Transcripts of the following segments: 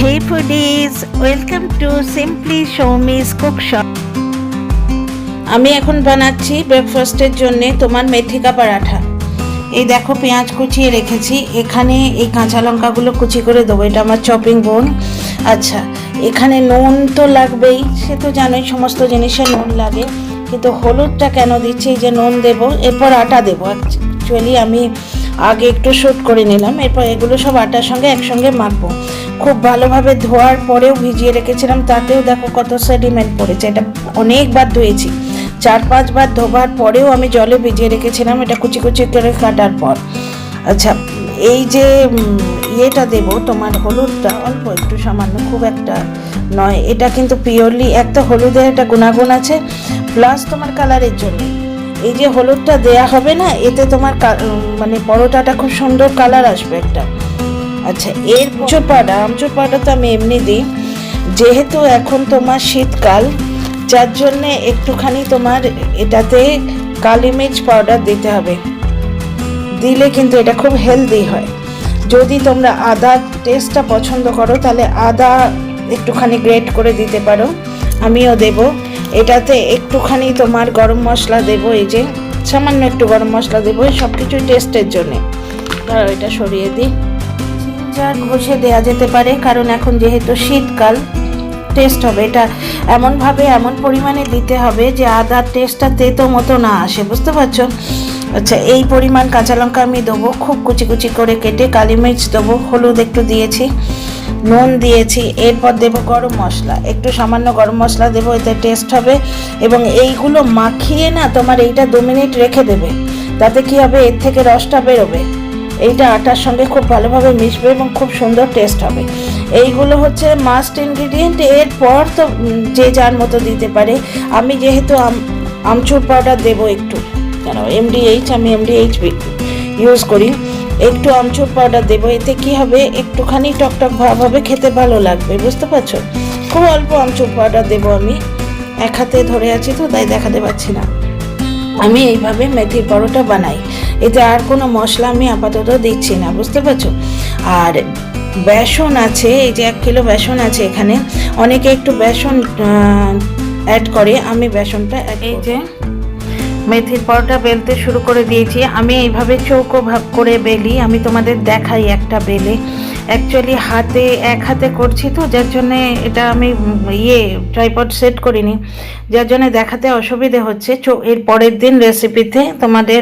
Hey foodies, welcome to Simply Showmi's Cook Shop. আমি এখন বানাচ্ছি ব্রেকফাস্টের জন্য তোমার মেথি কা পরাঠা। এই দেখো পেঁয়াজ কুচিয়ে রেখেছি, এখানে এই কাঁচা লঙ্কাগুলো কুচি করে দেবো, এটা আমার চপিং বোর্ড। আচ্ছা, এখানে নুন তো লাগবেই, সে তো জানোই সমস্ত জিনিসে নুন লাগে, কিন্তু হলুদটা কেন দিচ্ছি, এই যে নুন দেবো, এরপর আটা দেবো। অ্যাকচুয়ালি আমি আগে একটু শুট করে নিলাম, এরপর এগুলো সব আটার সঙ্গে একসঙ্গে মাখবো। খুব ভালোভাবে ধোয়ার পরেও ভিজিয়ে রেখেছিলাম, তাতেও দেখো কত সেডিমেন্ট পড়েছে। এটা অনেকবার ধুয়েছি, 4-5 বার ধোবার পরেও আমি জলে ভিজিয়ে রেখেছিলাম, এটা কুচি কুচি করে কাটার পর। আচ্ছা, এই যে ইয়েটা দেবো, তোমার হলুদটা অল্প একটু সামান্য, খুব একটা নয়, এটা কিন্তু পিওরলি একটা হলুদের একটা গুণাগুণ আছে, প্লাস তোমার কালারের জন্য এই যে হলুদটা দেয়া হবে না, এতে তোমার মানে পরোটাটা খুব সুন্দর কালার আসবে একটা। আচ্ছা, এর আমচুর পাউডার তো আমি এমনি দিই, যেহেতু এখন তোমার শীতকাল, যার জন্যে একটুখানি তোমার এটাতে কালি মির্চ পাউডার দিতে হবে, দিলে কিন্তু এটা খুব হেলদি হয়। যদি তোমরা আদার টেস্টটা পছন্দ করো তাহলে আদা একটুখানি গ্রেট করে দিতে পারো, আমিও দেব। এটাতে একটুখানি তোমার গরম মশলা দেবো, এই যে সামান্য একটু গরম মশলা দেবো, সব কিছুই টেস্টের জন্যে। আর এটা সরিয়ে দিই, জিঞ্জার ঘষে দেওয়া যেতে পারে, কারণ এখন যেহেতু শীতকাল টেস্ট হবে, এটা এমনভাবে এমন পরিমাণে দিতে হবে যে আদার টেস্টটা তেতো মতো না আসে, বুঝতে পারছো? আচ্ছা, এই পরিমাণ কাঁচা লঙ্কা আমি দেবো খুব কুচি কুচি করে কেটে, কালি মির্চ দেবো, হলুদ একটু দিয়েছি, নুন দিয়েছি, এরপর দেবো গরম মশলা, একটু সামান্য গরম মশলা দেবো, এতে টেস্ট হবে। এবং এইগুলো মাখিয়ে না তোমার এইটা 2 মিনিট রেখে দেবে, তাতে কি হবে, এর থেকে রসটা বেরোবে, এইটা আটার সঙ্গে খুব ভালোভাবে মিশবে এবং খুব সুন্দর টেস্ট হবে। এইগুলো হচ্ছে মাস্ট ইনগ্রিডিয়েন্ট। এরপর তো যে যার মতো দিতে পারে, আমি যেহেতু আমচুর পাউডার দেবো একটু, কেন MDH, আমি MDH ইউজ করি, একটু আমচুর পাউডার দেবো, এতে কি হবে, একটুখানি টকটক ভাব হবে, খেতে ভালো লাগবে, বুঝতে পারছো? খুব অল্প আমচুর পাউডার দেবো, আমি এক হাতে ধরে আছি তো তাই দেখাতে পারছি না। আমি এইভাবে মেথির পরোটা বানাই, এতে আর কোনো মশলা আমি আপাতত দিচ্ছি না, বুঝতে পারছো? আর বেসন আছে, এই যে 1 কিলো বেসন আছে এখানে, অনেকে একটু বেসন অ্যাড করে, আমি বেসনটা এই যে মেথির পরোটা বেলতে শুরু করে দিয়েছি। আমি এইভাবে চৌকো ভাগ করে বেলি, আমি তোমাদের দেখাই একটা বেলে। অ্যাকচুয়ালি এক হাতে করছি তো, যার জন্যে এটা আমি ট্রাইপড সেট করিনি, যার জন্য দেখাতে অসুবিধে হচ্ছে। এর পরের দিন রেসিপিতে তোমাদের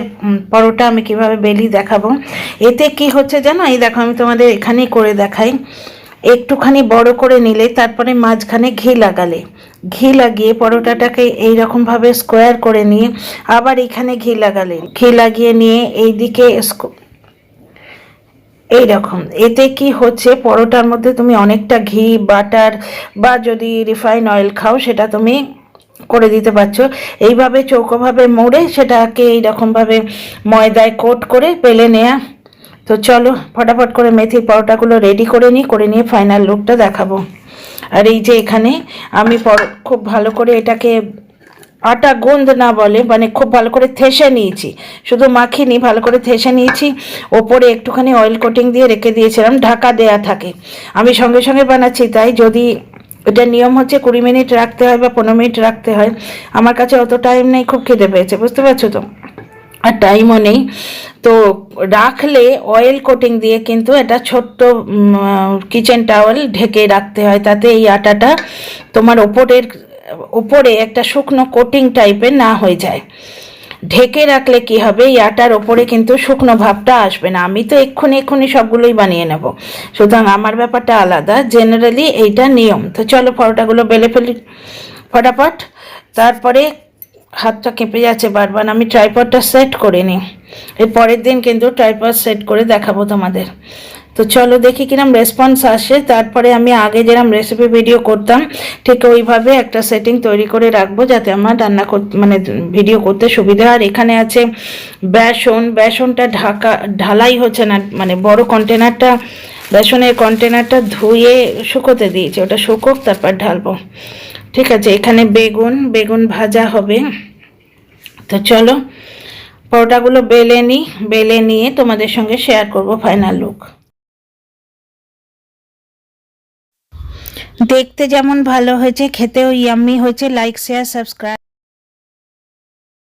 পরোটা আমি কিভাবে বেলি দেখাবো। এতে কি হচ্ছে জানো, এই দেখো আমি তোমাদের এখানেই করে দেখাই। একটুখানি বড় করে নিলে, তারপরে মাঝখানে ঘি লাগালে, ঘি লাগিয়ে পরোটাটাকে এইরকমভাবে স্কোয়ার করে নিয়ে আবার এখানে ঘি লাগালে, ঘি লাগিয়ে নিয়ে এইদিকে এইরকম, এতে কি হচ্ছে, পরোটার মধ্যে তুমি অনেকটা ঘি, বাটার বা যদি রিফাইন অয়েল খাও সেটা তুমি করে দিতে পারছো। এইভাবে চৌকোভাবে মোড়ে সেটাকে এইরকমভাবে ময়দায় কোট করে বেলে নেয়া। তো চলো ফটাফট করে মেথির পরোটাগুলো রেডি করে নিয়ে ফাইনাল লুকটা দেখাবো। আর এই যে এখানে আমি খুব ভালো করে এটাকে আটা গোন্দ না বলে, মানে খুব ভালো করে থেসে নিয়েছি, শুধু মাখিনি, ভালো করে থেসে নিয়েছি। ওপরে একটুখানি অয়েল কোটিং দিয়ে রেখে দিয়েছিলাম, ঢাকা দেয়া থাকে। আমি সঙ্গে সঙ্গে বানাচ্ছি, তাই যদি এটা নিয়ম হচ্ছে 20 মিনিট রাখতে হয় বা 15 মিনিট রাখতে হয়, আমার কাছে অত টাইম নেই, খুব খিদে পেয়েছে, বুঝতে পারছো তো, আর টাইমও নেই। তো রাখলে অয়েল কোটিং দিয়ে কিন্তু এটা ছোট্ট কিচেন টাওয়েল ঢেকে রাখতে হয়, তাতে এই আটাটা তোমার ওপরে একটা শুকনো কোটিং টাইপের না হয়ে যায়। ঢেকে রাখলে কি হবে, এই আটার ওপরে কিন্তু শুকনো ভাবটা আসবে না। আমি তো এক্ষুনি সবগুলোই বানিয়ে নেব, সুতরাং আমার ব্যাপারটা আলাদা, জেনারেলি এইটা নিয়ম। তো চলো পরোটাগুলো বেলে ফেলি ফটাফট। তারপরে হাতটা কেঁপে যাচ্ছে বারবার, আমি ট্রাইপডটা সেট করে নিই, এর পরের দিন কিন্তু ট্রাইপড সেট করে দেখাবো তোমাদের। তো চলো দেখি কিরম রেসপন্স আসে, তারপরে আমি আগে যেরকম রেসিপি ভিডিও করতাম ঠিক ওইভাবে একটা সেটিং তৈরি করে রাখবো, যাতে আমার রান্না করতে মানে ভিডিও করতে সুবিধা। আর এখানে আছে বেসনটা ঢালাই হচ্ছে না, মানে বড় কন্টেনারটা, বেসনের কন্টেনারটা ধুয়ে শুকোতে দিয়েছি, ওটা শুকোক তারপর ঢালবো। ঠিক আছে, এখানে বেগুন ভাজা হবে। তো চলো পরোটাগুলো বেলে নিয়ে তোমাদের সঙ্গে শেয়ার করব ফাইনাল লুক। দেখতে যেমন ভালো হয়েছে, খেতেও ইয়াম্মি হয়েছে। Like, share, subscribe.